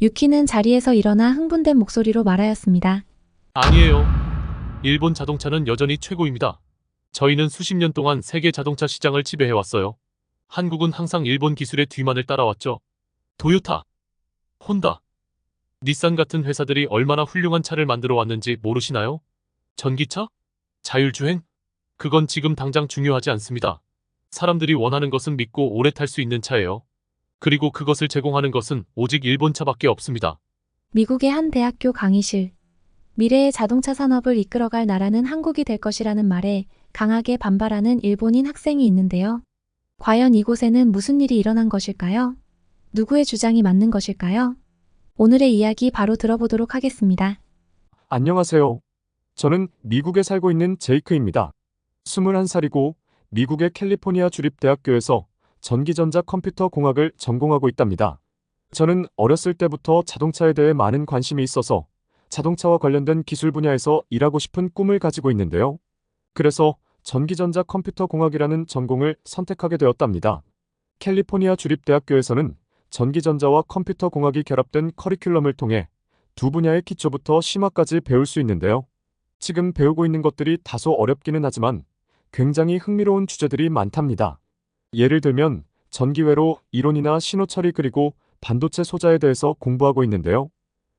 유키는 자리에서 일어나 흥분된 목소리로 말하였습니다. 아니에요. 일본 자동차는 여전히 최고입니다. 저희는 수십 년 동안 세계 자동차 시장을 지배해왔어요. 한국은 항상 일본 기술의 뒤만을 따라왔죠. 도요타, 혼다, 닛산 같은 회사들이 얼마나 훌륭한 차를 만들어 왔는지 모르시나요? 전기차? 자율주행? 그건 지금 당장 중요하지 않습니다. 사람들이 원하는 것은 믿고 오래 탈 수 있는 차예요. 그리고 그것을 제공하는 것은 오직 일본 차밖에 없습니다. 미국의 한 대학교 강의실. 미래의 자동차 산업을 이끌어갈 나라는 한국이 될 것이라는 말에 강하게 반발하는 일본인 학생이 있는데요. 과연 이곳에는 무슨 일이 일어난 것일까요? 누구의 주장이 맞는 것일까요? 오늘의 이야기 바로 들어보도록 하겠습니다. 안녕하세요. 저는 미국에 살고 있는 제이크입니다. 21살이고 미국의 캘리포니아 주립대학교에서 전기전자 컴퓨터 공학을 전공하고 있답니다. 저는 어렸을 때부터 자동차에 대해 많은 관심이 있어서 자동차와 관련된 기술 분야에서 일하고 싶은 꿈을 가지고 있는데요. 그래서 전기전자 컴퓨터 공학이라는 전공을 선택하게 되었답니다. 캘리포니아 주립대학교에서는 전기전자와 컴퓨터 공학이 결합된 커리큘럼을 통해 두 분야의 기초부터 심화까지 배울 수 있는데요. 지금 배우고 있는 것들이 다소 어렵기는 하지만 굉장히 흥미로운 주제들이 많답니다. 예를 들면 전기회로 이론이나 신호 처리 그리고 반도체 소자에 대해서 공부하고 있는데요.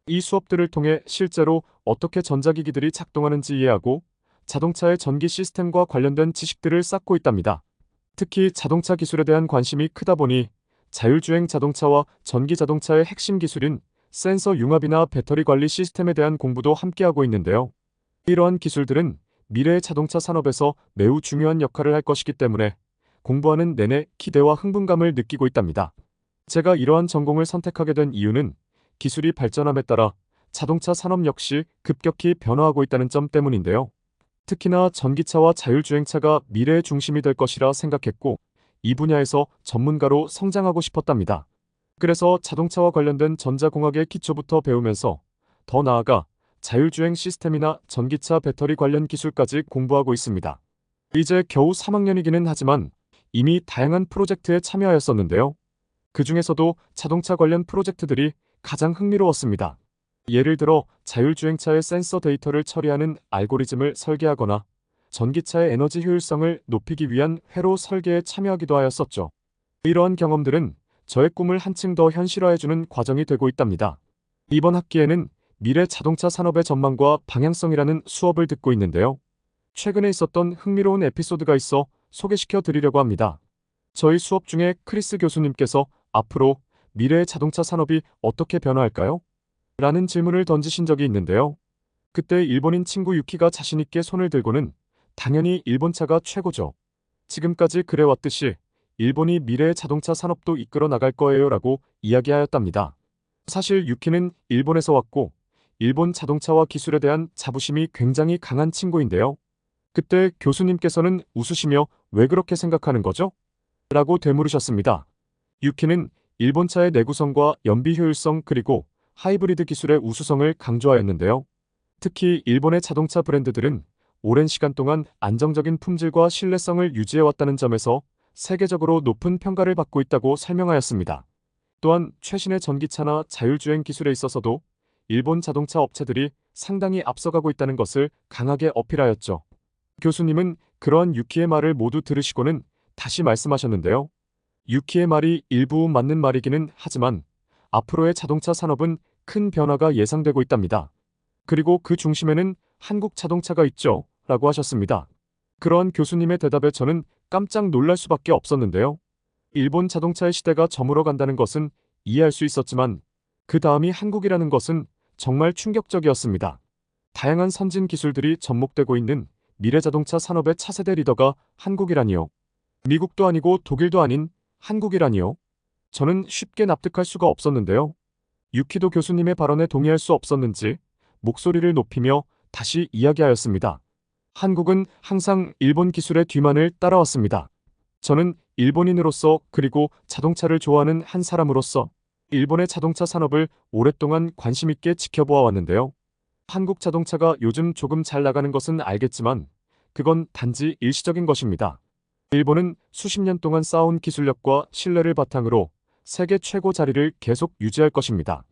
이 수업들을 통해 실제로 어떻게 전자기기들이 작동하는지 이해하고 자동차의 전기 시스템과 관련된 지식들을 쌓고 있답니다. 특히 자동차 기술에 대한 관심이 크다 보니 자율주행 자동차와 전기 자동차의 핵심 기술인 센서 융합이나 배터리 관리 시스템에 대한 공부도 함께하고 있는데요. 이러한 기술들은 미래의 자동차 산업에서 매우 중요한 역할을 할 것이기 때문에 공부하는 내내 기대와 흥분감을 느끼고 있답니다. 제가 이러한 전공을 선택하게 된 이유는 기술이 발전함에 따라 자동차 산업 역시 급격히 변화하고 있다는 점 때문인데요. 특히나 전기차와 자율주행차가 미래의 중심이 될 것이라 생각했고 이 분야에서 전문가로 성장하고 싶었답니다. 그래서 자동차와 관련된 전자공학의 기초부터 배우면서 더 나아가 자율주행 시스템이나 전기차 배터리 관련 기술까지 공부하고 있습니다. 이제 겨우 3학년이기는 하지만 이미 다양한 프로젝트에 참여하였었는데요. 그 중에서도 자동차 관련 프로젝트들이 가장 흥미로웠습니다. 예를 들어 자율주행차의 센서 데이터를 처리하는 알고리즘을 설계하거나 전기차의 에너지 효율성을 높이기 위한 회로 설계에 참여하기도 하였었죠. 이러한 경험들은 저의 꿈을 한층 더 현실화해주는 과정이 되고 있답니다. 이번 학기에는 미래 자동차 산업의 전망과 방향성이라는 수업을 듣고 있는데요. 최근에 있었던 흥미로운 에피소드가 있어 소개시켜 드리려고 합니다. 저희 수업 중에 크리스 교수님께서 앞으로 미래의 자동차 산업이 어떻게 변화할까요? 라는 질문을 던지신 적이 있는데요. 그때 일본인 친구 유키가 자신있게 손을 들고는 당연히 일본차가 최고죠. 지금까지 그래왔듯이 일본이 미래의 자동차 산업도 이끌어 나갈 거예요 라고 이야기하였답니다. 사실 유키는 일본에서 왔고 일본 자동차와 기술에 대한 자부심이 굉장히 강한 친구인데요. 그때 교수님께서는 웃으시며 왜 그렇게 생각하는 거죠? 라고 되물으셨습니다. 유키는 일본차의 내구성과 연비 효율성 그리고 하이브리드 기술의 우수성을 강조하였는데요. 특히 일본의 자동차 브랜드들은 오랜 시간 동안 안정적인 품질과 신뢰성을 유지해왔다는 점에서 세계적으로 높은 평가를 받고 있다고 설명하였습니다. 또한 최신의 전기차나 자율주행 기술에 있어서도 일본 자동차 업체들이 상당히 앞서가고 있다는 것을 강하게 어필하였죠. 교수님은 그러한 유키의 말을 모두 들으시고는 다시 말씀하셨는데요. 유키의 말이 일부 맞는 말이기는 하지만 앞으로의 자동차 산업은 큰 변화가 예상되고 있답니다. 그리고 그 중심에는 한국 자동차가 있죠. 라고 하셨습니다. 그러한 교수님의 대답에 저는 깜짝 놀랄 수밖에 없었는데요. 일본 자동차의 시대가 저물어 간다는 것은 이해할 수 있었지만 그 다음이 한국이라는 것은 정말 충격적이었습니다. 다양한 선진 기술들이 접목되고 있는 미래 자동차 산업의 차세대 리더가 한국이라니요. 미국도 아니고 독일도 아닌 한국이라니요. 저는 쉽게 납득할 수가 없었는데요. 유키도 교수님의 발언에 동의할 수 없었는지 목소리를 높이며 다시 이야기하였습니다. 한국은 항상 일본 기술의 뒤만을 따라왔습니다. 저는 일본인으로서 그리고 자동차를 좋아하는 한 사람으로서 일본의 자동차 산업을 오랫동안 관심 있게 지켜보아 왔는데요. 한국 자동차가 요즘 조금 잘 나가는 것은 알겠지만 그건 단지 일시적인 것입니다. 일본은 수십 년 동안 쌓아온 기술력과 신뢰를 바탕으로 세계 최고 자리를 계속 유지할 것입니다.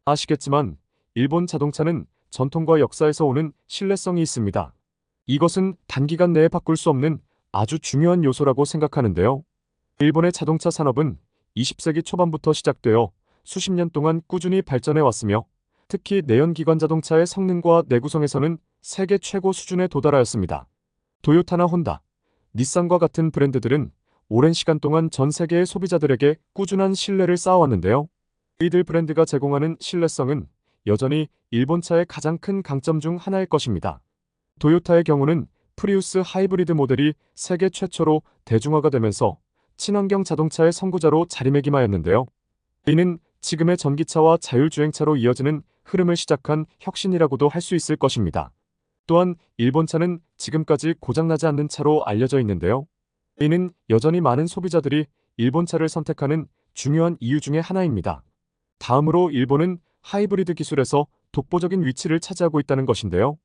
아시겠지만 일본 자동차는 전통과 역사에서 오는 신뢰성이 있습니다. 이것은 단기간 내에 바꿀 수 없는 아주 중요한 요소라고 생각하는데요. 일본의 자동차 산업은 20세기 초반부터 시작되어 수십 년 동안 꾸준히 발전해 왔으며 특히 내연기관 자동차의 성능과 내구성에서는 세계 최고 수준에 도달하였습니다. 토요타나 혼다, 닛산과 같은 브랜드들은 오랜 시간 동안 전 세계의 소비자들에게 꾸준한 신뢰를 쌓아왔는데요. 이들 브랜드가 제공하는 신뢰성은 여전히 일본 차의 가장 큰 강점 중 하나일 것입니다. 토요타의 경우는 프리우스 하이브리드 모델이 세계 최초로 대중화가 되면서 친환경 자동차의 선구자로 자리매김하였는데요. 이는 지금의 전기차와 자율주행차로 이어지는 흐름을 시작한 혁신이라고도 할 수 있을 것입니다. 또한 일본 차는 지금까지 고장나지 않는 차로 알려져 있는데요. 이는 여전히 많은 소비자들이 일본 차를 선택하는 중요한 이유 중의 하나입니다. 다음으로 일본은 하이브리드 기술에서 독보적인 위치를 차지하고 있다는 것인데요.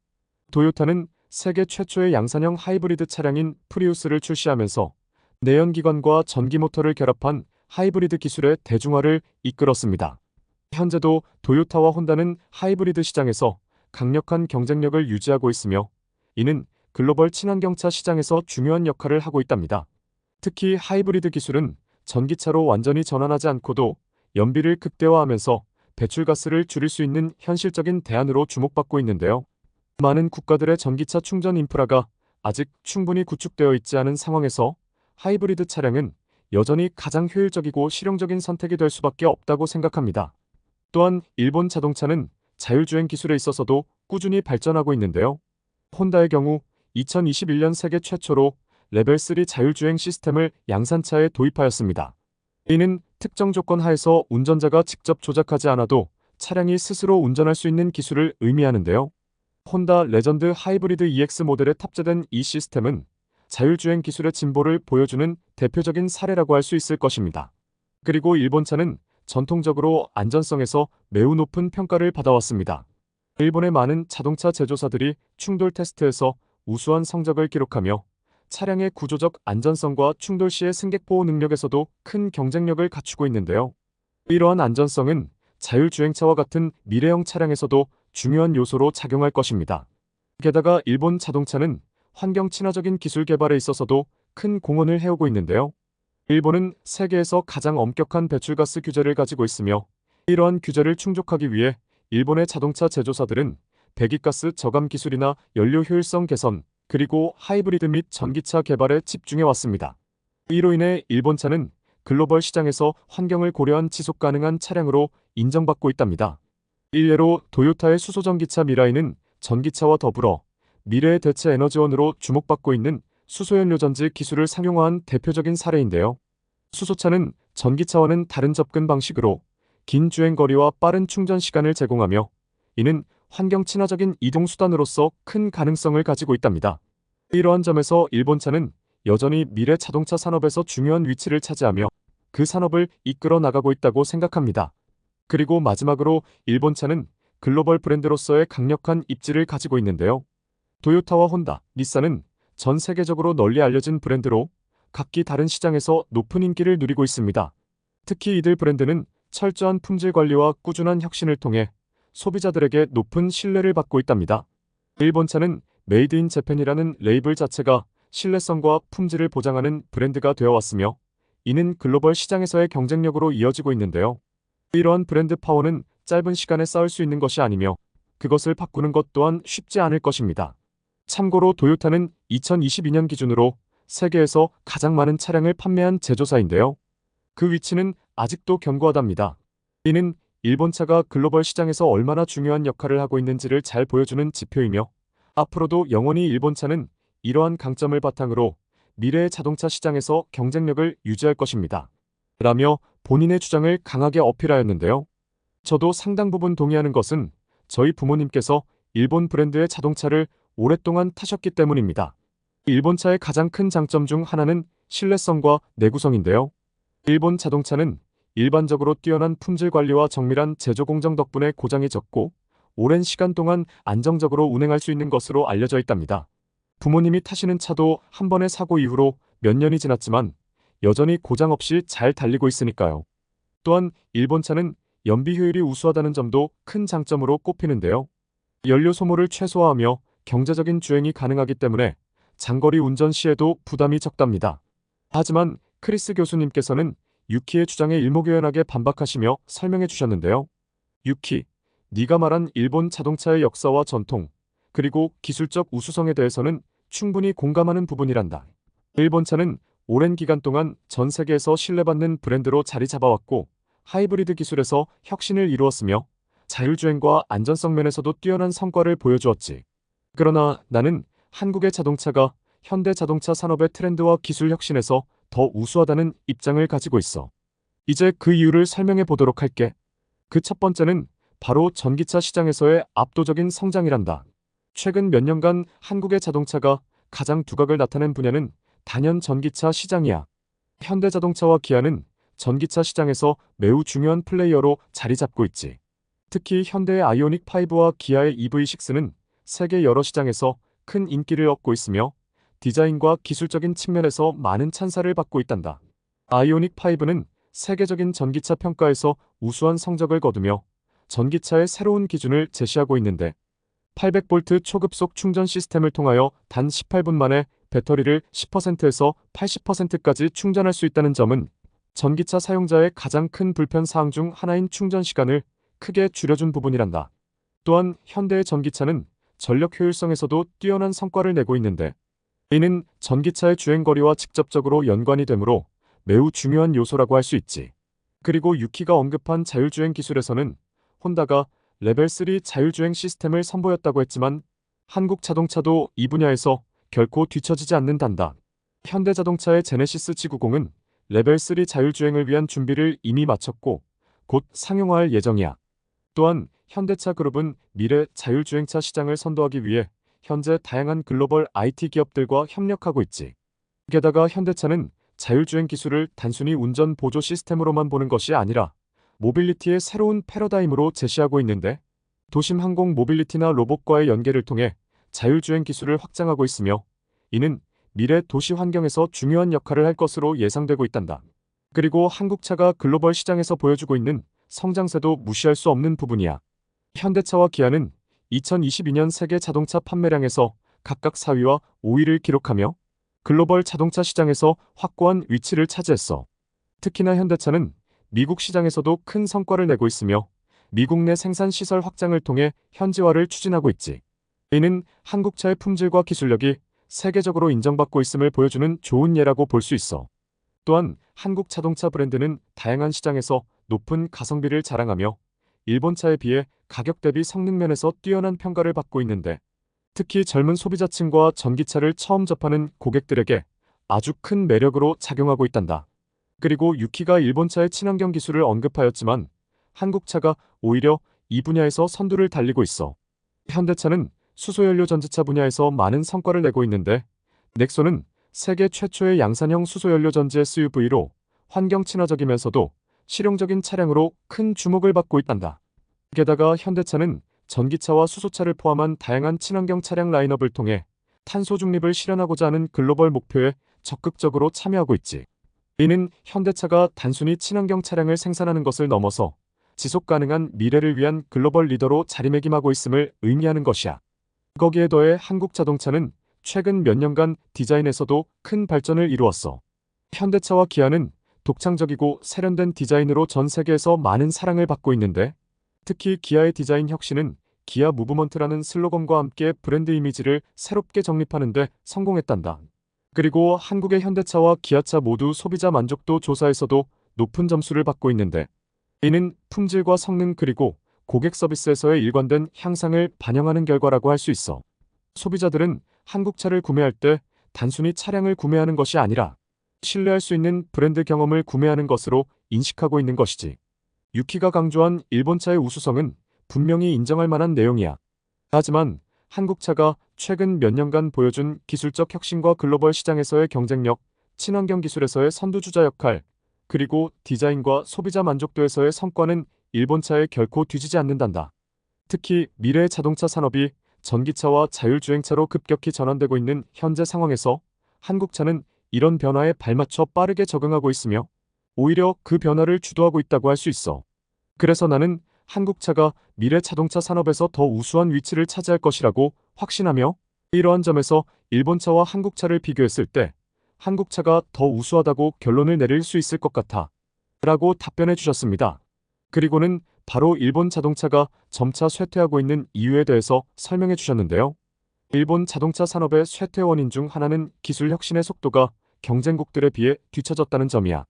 토요타는 세계 최초의 양산형 하이브리드 차량인 프리우스를 출시하면서 내연기관과 전기모터를 결합한 하이브리드 기술의 대중화를 이끌었습니다. 현재도 토요타와 혼다는 하이브리드 시장에서 강력한 경쟁력을 유지하고 있으며 이는 글로벌 친환경차 시장에서 중요한 역할을 하고 있답니다. 특히 하이브리드 기술은 전기차로 완전히 전환하지 않고도 연비를 극대화하면서 배출가스를 줄일 수 있는 현실적인 대안으로 주목받고 있는데요. 많은 국가들의 전기차 충전 인프라가 아직 충분히 구축되어 있지 않은 상황에서 하이브리드 차량은 여전히 가장 효율적이고 실용적인 선택이 될 수밖에 없다고 생각합니다. 또한 일본 자동차는 자율주행 기술에 있어서도 꾸준히 발전하고 있는데요. 혼다의 경우 2021년 세계 최초로 레벨 3 자율주행 시스템을 양산차에 도입하였습니다. 이는 특정 조건 하에서 운전자가 직접 조작하지 않아도 차량이 스스로 운전할 수 있는 기술을 의미하는데요. 혼다 레전드 하이브리드 EX 모델에 탑재된 이 시스템은 자율주행 기술의 진보를 보여주는 대표적인 사례라고 할 수 있을 것입니다. 그리고 일본 차는 전통적으로 안전성에서 매우 높은 평가를 받아왔습니다. 일본의 많은 자동차 제조사들이 충돌 테스트에서 우수한 성적을 기록하며 차량의 구조적 안전성과 충돌 시의 승객 보호 능력에서도 큰 경쟁력을 갖추고 있는데요. 이러한 안전성은 자율주행차와 같은 미래형 차량에서도 중요한 요소로 작용할 것입니다. 게다가 일본 자동차는 환경 친화적인 기술 개발에 있어서도 큰 공헌을 해오고 있는데요. 일본은 세계에서 가장 엄격한 배출가스 규제를 가지고 있으며 이러한 규제를 충족하기 위해 일본의 자동차 제조사들은 배기가스 저감 기술이나 연료 효율성 개선, 그리고 하이브리드 및 전기차 개발에 집중해 왔습니다. 이로 인해 일본 차는 글로벌 시장에서 환경을 고려한 지속 가능한 차량으로 인정받고 있답니다. 일례로 토요타의 수소전기차 미라이는 전기차와 더불어 미래의 대체 에너지원으로 주목받고 있는 수소연료전지 기술을 상용화한 대표적인 사례인데요. 수소차는 전기차와는 다른 접근 방식으로 긴 주행거리와 빠른 충전 시간을 제공하며 이는 환경 친화적인 이동 수단으로서 큰 가능성을 가지고 있답니다. 이러한 점에서 일본 차는 여전히 미래 자동차 산업에서 중요한 위치를 차지하며 그 산업을 이끌어 나가고 있다고 생각합니다. 그리고 마지막으로 일본 차는 글로벌 브랜드로서의 강력한 입지를 가지고 있는데요. 토요타와 혼다, 닛산은 전 세계적으로 널리 알려진 브랜드로 각기 다른 시장에서 높은 인기를 누리고 있습니다. 특히 이들 브랜드는 철저한 품질 관리와 꾸준한 혁신을 통해 소비자들에게 높은 신뢰를 받고 있답니다. 일본 차는 메이드 인 재팬이라는 레이블 자체가 신뢰성과 품질을 보장하는 브랜드가 되어 왔으며 이는 글로벌 시장에서의 경쟁력으로 이어지고 있는데요. 이러한 브랜드 파워는 짧은 시간에 쌓을 수 있는 것이 아니며 그것을 바꾸는 것 또한 쉽지 않을 것입니다. 참고로 토요타는 2022년 기준으로 세계에서 가장 많은 차량을 판매한 제조사인데요. 그 위치는 아직도 견고하답니다. 이는 일본 차가 글로벌 시장에서 얼마나 중요한 역할을 하고 있는지를 잘 보여주는 지표이며 앞으로도 영원히 일본 차는 이러한 강점을 바탕으로 미래의 자동차 시장에서 경쟁력을 유지할 것입니다. 라며 본인의 주장을 강하게 어필하였는데요. 저도 상당 부분 동의하는 것은 저희 부모님께서 일본 브랜드의 자동차를 오랫동안 타셨기 때문입니다. 일본 차의 가장 큰 장점 중 하나는 신뢰성과 내구성인데요. 일본 자동차는 일반적으로 뛰어난 품질 관리와 정밀한 제조 공정 덕분에 고장이 적고 오랜 시간 동안 안정적으로 운행할 수 있는 것으로 알려져 있답니다. 부모님이 타시는 차도 한 번의 사고 이후로 몇 년이 지났지만 여전히 고장 없이 잘 달리고 있으니까요. 또한 일본 차는 연비 효율이 우수하다는 점도 큰 장점으로 꼽히는데요. 연료 소모를 최소화하며 경제적인 주행이 가능하기 때문에 장거리 운전 시에도 부담이 적답니다. 하지만 크리스 교수님께서는 유키의 주장에 일목요연하게 반박하시며 설명해 주셨는데요. 유키, 네가 말한 일본 자동차의 역사와 전통, 그리고 기술적 우수성에 대해서는 충분히 공감하는 부분이란다. 일본 차는 오랜 기간 동안 전 세계에서 신뢰받는 브랜드로 자리 잡아왔고, 하이브리드 기술에서 혁신을 이루었으며 자율주행과 안전성 면에서도 뛰어난 성과를 보여주었지. 그러나 나는 한국의 자동차가 현대 자동차 산업의 트렌드와 기술 혁신에서 더 우수하다는 입장을 가지고 있어. 이제 그 이유를 설명해 보도록 할게. 그 첫 번째는 바로 전기차 시장에서의 압도적인 성장이란다. 최근 몇 년간 한국의 자동차가 가장 두각을 나타낸 분야는 단연 전기차 시장이야. 현대자동차와 기아는 전기차 시장에서 매우 중요한 플레이어로 자리 잡고 있지. 특히 현대의 아이오닉 5와 기아의 EV6는 세계 여러 시장에서 큰 인기를 얻고 있으며 디자인과 기술적인 측면에서 많은 찬사를 받고 있단다. 아이오닉 5는 세계적인 전기차 평가에서 우수한 성적을 거두며 전기차의 새로운 기준을 제시하고 있는데 800V 초급속 충전 시스템을 통하여 단 18분 만에 배터리를 10%에서 80%까지 충전할 수 있다는 점은 전기차 사용자의 가장 큰 불편 사항 중 하나인 충전 시간을 크게 줄여준 부분이란다. 또한 현대의 전기차는 전력 효율성에서도 뛰어난 성과를 내고 있는데 이는 전기차의 주행거리와 직접적으로 연관이 되므로 매우 중요한 요소라고 할 수 있지. 그리고 유키가 언급한 자율주행 기술에서는 혼다가 레벨 3 자율주행 시스템을 선보였다고 했지만 한국 자동차도 이 분야에서 결코 뒤처지지 않는단다. 현대자동차의 제네시스 G90은 레벨 3 자율주행을 위한 준비를 이미 마쳤고 곧 상용화할 예정이야. 또한 현대차 그룹은 미래 자율주행차 시장을 선도하기 위해 현재 다양한 글로벌 IT 기업들과 협력하고 있지. 게다가 현대차는 자율주행 기술을 단순히 운전 보조 시스템으로만 보는 것이 아니라 모빌리티의 새로운 패러다임으로 제시하고 있는데 도심 항공 모빌리티나 로봇과의 연계를 통해 자율주행 기술을 확장하고 있으며 이는 미래 도시 환경에서 중요한 역할을 할 것으로 예상되고 있단다. 그리고 한국차가 글로벌 시장에서 보여주고 있는 성장세도 무시할 수 없는 부분이야. 현대차와 기아는 2022년 세계 자동차 판매량에서 각각 4위와 5위를 기록하며 글로벌 자동차 시장에서 확고한 위치를 차지했어. 특히나 현대차는 미국 시장에서도 큰 성과를 내고 있으며 미국 내 생산 시설 확장을 통해 현지화를 추진하고 있지. 이는 한국차의 품질과 기술력이 세계적으로 인정받고 있음을 보여주는 좋은 예라고 볼 수 있어. 또한 한국 자동차 브랜드는 다양한 시장에서 높은 가성비를 자랑하며 일본차에 비해 가격 대비 성능 면에서 뛰어난 평가를 받고 있는데 특히 젊은 소비자층과 전기차를 처음 접하는 고객들에게 아주 큰 매력으로 작용하고 있단다. 그리고 유키가 일본차의 친환경 기술을 언급하였지만 한국차가 오히려 이 분야에서 선두를 달리고 있어. 현대차는 수소연료 전지차 분야에서 많은 성과를 내고 있는데 넥소는 세계 최초의 양산형 수소연료 전지 SUV로 환경 친화적이면서도 실용적인 차량으로 큰 주목을 받고 있단다. 게다가 현대차는 전기차와 수소차를 포함한 다양한 친환경 차량 라인업을 통해 탄소 중립을 실현하고자 하는 글로벌 목표에 적극적으로 참여하고 있지. 이는 현대차가 단순히 친환경 차량을 생산하는 것을 넘어서 지속 가능한 미래를 위한 글로벌 리더로 자리매김하고 있음을 의미하는 것이야. 거기에 더해 한국 자동차는 최근 몇 년간 디자인에서도 큰 발전을 이루었어. 현대차와 기아는 독창적이고 세련된 디자인으로 전 세계에서 많은 사랑을 받고 있는데 특히 기아의 디자인 혁신은 기아 무브먼트라는 슬로건과 함께 브랜드 이미지를 새롭게 정립하는 데 성공했단다. 그리고 한국의 현대차와 기아차 모두 소비자 만족도 조사에서도 높은 점수를 받고 있는데 이는 품질과 성능 그리고 고객 서비스에서의 일관된 향상을 반영하는 결과라고 할 수 있어. 소비자들은 한국차를 구매할 때 단순히 차량을 구매하는 것이 아니라 신뢰할 수 있는 브랜드 경험을 구매하는 것으로 인식하고 있는 것이지. 유키가 강조한 일본차의 우수성은 분명히 인정할 만한 내용이야. 하지만 한국차가 최근 몇 년간 보여준 기술적 혁신과 글로벌 시장에서의 경쟁력, 친환경 기술에서의 선두주자 역할, 그리고 디자인과 소비자 만족도에서의 성과는 일본차에 결코 뒤지지 않는단다. 특히 미래의 자동차 산업이 전기차와 자율주행차로 급격히 전환되고 있는 현재 상황에서 한국차는 이런 변화에 발맞춰 빠르게 적응하고 있으며 오히려 그 변화를 주도하고 있다고 할 수 있어. 그래서 나는 한국차가 미래 자동차 산업에서 더 우수한 위치를 차지할 것이라고 확신하며 이러한 점에서 일본차와 한국차를 비교했을 때 한국차가 더 우수하다고 결론을 내릴 수 있을 것 같아 라고 답변해 주셨습니다. 그리고는 바로 일본 자동차가 점차 쇠퇴하고 있는 이유에 대해서 설명해 주셨는데요. 일본 자동차 산업의 쇠퇴 원인 중 하나는 기술 혁신의 속도가 경쟁국들에 비해 뒤처졌다는 점이야.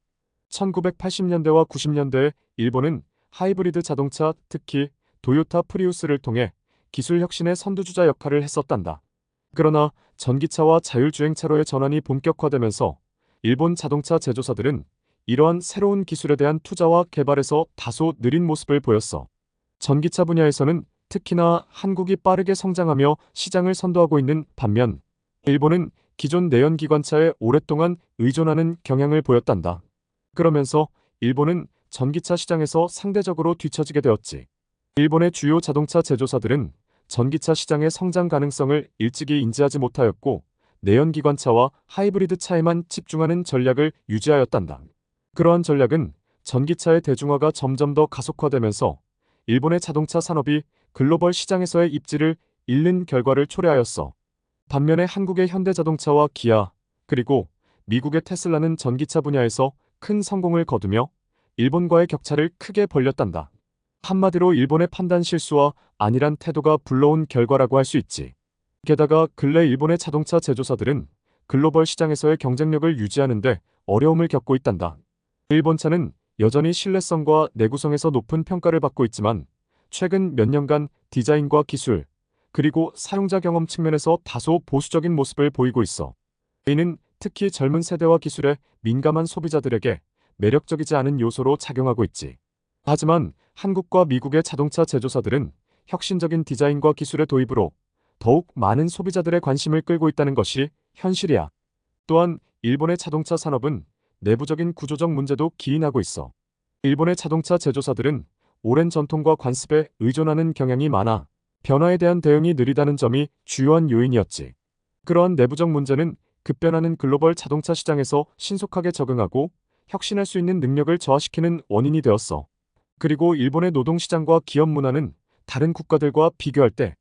1980년대와 90년대에 일본은 하이브리드 자동차, 특히 도요타 프리우스를 통해 기술 혁신의 선두주자 역할을 했었단다. 그러나 전기차와 자율주행차로의 전환이 본격화되면서 일본 자동차 제조사들은 이러한 새로운 기술에 대한 투자와 개발에서 다소 느린 모습을 보였어. 전기차 분야에서는 특히나 한국이 빠르게 성장하며 시장을 선도하고 있는 반면 일본은 기존 내연기관차에 오랫동안 의존하는 경향을 보였단다. 그러면서 일본은 전기차 시장에서 상대적으로 뒤처지게 되었지. 일본의 주요 자동차 제조사들은 전기차 시장의 성장 가능성을 일찍이 인지하지 못하였고 내연기관차와 하이브리드 차에만 집중하는 전략을 유지하였단다. 그러한 전략은 전기차의 대중화가 점점 더 가속화되면서 일본의 자동차 산업이 글로벌 시장에서의 입지를 잃는 결과를 초래하였어. 반면에 한국의 현대자동차와 기아, 그리고 미국의 테슬라는 전기차 분야에서 큰 성공을 거두며 일본과의 격차를 크게 벌렸단다. 한마디로 일본의 판단 실수와 안일한 태도가 불러온 결과라고 할 수 있지. 게다가 근래 일본의 자동차 제조사들은 글로벌 시장에서의 경쟁력을 유지하는데 어려움을 겪고 있단다. 일본차는 여전히 신뢰성과 내구성에서 높은 평가를 받고 있지만 최근 몇 년간 디자인과 기술, 그리고 사용자 경험 측면에서 다소 보수적인 모습을 보이고 있어. 이는 특히 젊은 세대와 기술에 민감한 소비자들에게 매력적이지 않은 요소로 작용하고 있지. 하지만 한국과 미국의 자동차 제조사들은 혁신적인 디자인과 기술의 도입으로 더욱 많은 소비자들의 관심을 끌고 있다는 것이 현실이야. 또한 일본의 자동차 산업은 내부적인 구조적 문제도 기인하고 있어. 일본의 자동차 제조사들은 오랜 전통과 관습에 의존하는 경향이 많아 변화에 대한 대응이 느리다는 점이 주요한 요인이었지. 그러한 내부적 문제는 급변하는 글로벌 자동차 시장에서 신속하게 적응하고 혁신할 수 있는 능력을 저하시키는 원인이 되었어. 그리고 일본의 노동시장과 기업 문화는 다른 국가들과 비교할 때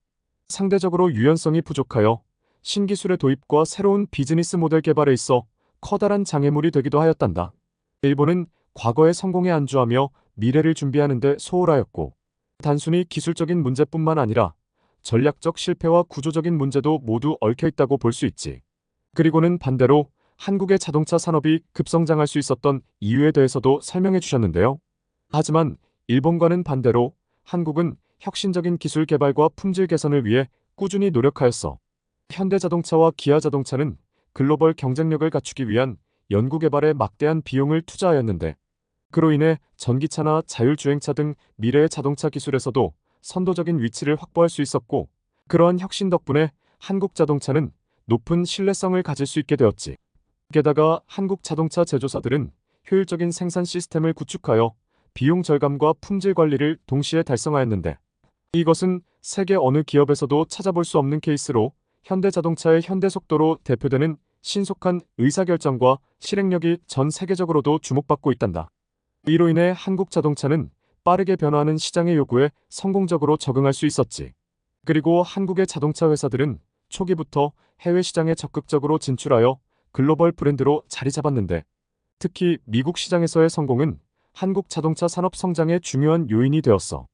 상대적으로 유연성이 부족하여 신기술의 도입과 새로운 비즈니스 모델 개발에 있어 커다란 장애물이 되기도 하였단다. 일본은 과거의 성공에 안주하며 미래를 준비하는 데 소홀하였고 단순히 기술적인 문제뿐만 아니라 전략적 실패와 구조적인 문제도 모두 얽혀 있다고 볼 수 있지. 그리고는 반대로 한국의 자동차 산업이 급성장할 수 있었던 이유에 대해서도 설명해 주셨는데요. 하지만 일본과는 반대로 한국은 혁신적인 기술 개발과 품질 개선을 위해 꾸준히 노력하였어. 현대자동차와 기아자동차는 글로벌 경쟁력을 갖추기 위한 연구개발에 막대한 비용을 투자하였는데 그로 인해 전기차나 자율주행차 등 미래의 자동차 기술에서도 선도적인 위치를 확보할 수 있었고 그러한 혁신 덕분에 한국 자동차는 높은 신뢰성을 가질 수 있게 되었지. 게다가 한국 자동차 제조사들은 효율적인 생산 시스템을 구축하여 비용 절감과 품질 관리를 동시에 달성하였는데 이것은 세계 어느 기업에서도 찾아볼 수 없는 케이스로 현대자동차의 현대속도로 대표되는 신속한 의사결정과 실행력이 전 세계적으로도 주목받고 있단다. 이로 인해 한국 자동차는 빠르게 변화하는 시장의 요구에 성공적으로 적응할 수 있었지. 그리고 한국의 자동차 회사들은 초기부터 해외 시장에 적극적으로 진출하여 글로벌 브랜드로 자리 잡았는데 특히 미국 시장에서의 성공은 한국 자동차 산업 성장의 중요한 요인이 되었어.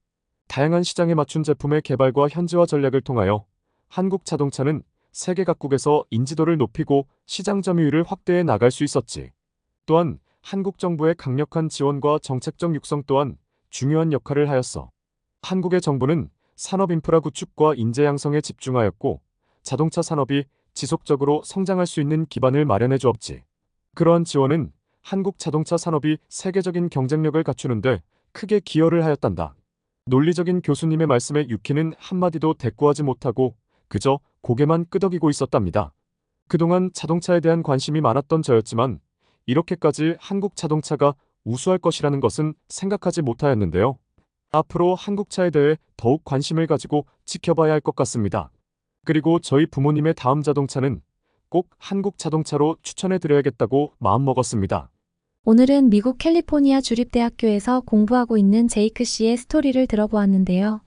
다양한 시장에 맞춘 제품의 개발과 현지화 전략을 통하여 한국 자동차는 세계 각국에서 인지도를 높이고 시장 점유율을 확대해 나갈 수 있었지. 또한 한국 정부의 강력한 지원과 정책적 육성 또한 중요한 역할을 하였어. 한국의 정부는 산업 인프라 구축과 인재 양성에 집중하였고 자동차 산업이 지속적으로 성장할 수 있는 기반을 마련해 주었지. 그러한 지원은 한국 자동차 산업이 세계적인 경쟁력을 갖추는데 크게 기여를 하였단다. 논리적인 교수님의 말씀에 유키는 한마디도 대꾸하지 못하고 그저 고개만 끄덕이고 있었답니다. 그동안 자동차에 대한 관심이 많았던 저였지만 이렇게까지 한국 자동차가 우수할 것이라는 것은 생각하지 못하였는데요. 앞으로 한국차에 대해 더욱 관심을 가지고 지켜봐야 할 것 같습니다. 그리고 저희 부모님의 다음 자동차는 꼭 한국 자동차로 추천해 드려야겠다고 마음먹었습니다. 오늘은 미국 캘리포니아 주립대학교에서 공부하고 있는 제이크 씨의 스토리를 들어보았는데요.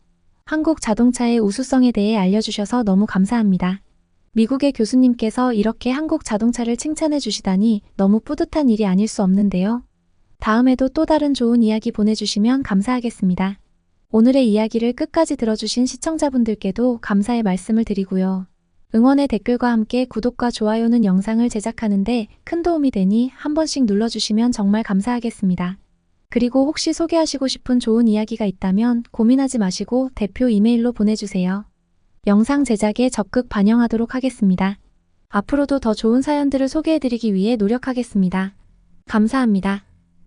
한국 자동차의 우수성에 대해 알려주셔서 너무 감사합니다. 미국의 교수님께서 이렇게 한국 자동차를 칭찬해 주시다니 너무 뿌듯한 일이 아닐 수 없는데요. 다음에도 또 다른 좋은 이야기 보내주시면 감사하겠습니다. 오늘의 이야기를 끝까지 들어주신 시청자분들께도 감사의 말씀을 드리고요. 응원의 댓글과 함께 구독과 좋아요는 영상을 제작하는데 큰 도움이 되니 한 번씩 눌러주시면 정말 감사하겠습니다. 그리고 혹시 소개하시고 싶은 좋은 이야기가 있다면 고민하지 마시고 대표 이메일로 보내주세요. 영상 제작에 적극 반영하도록 하겠습니다. 앞으로도 더 좋은 사연들을 소개해드리기 위해 노력하겠습니다. 감사합니다.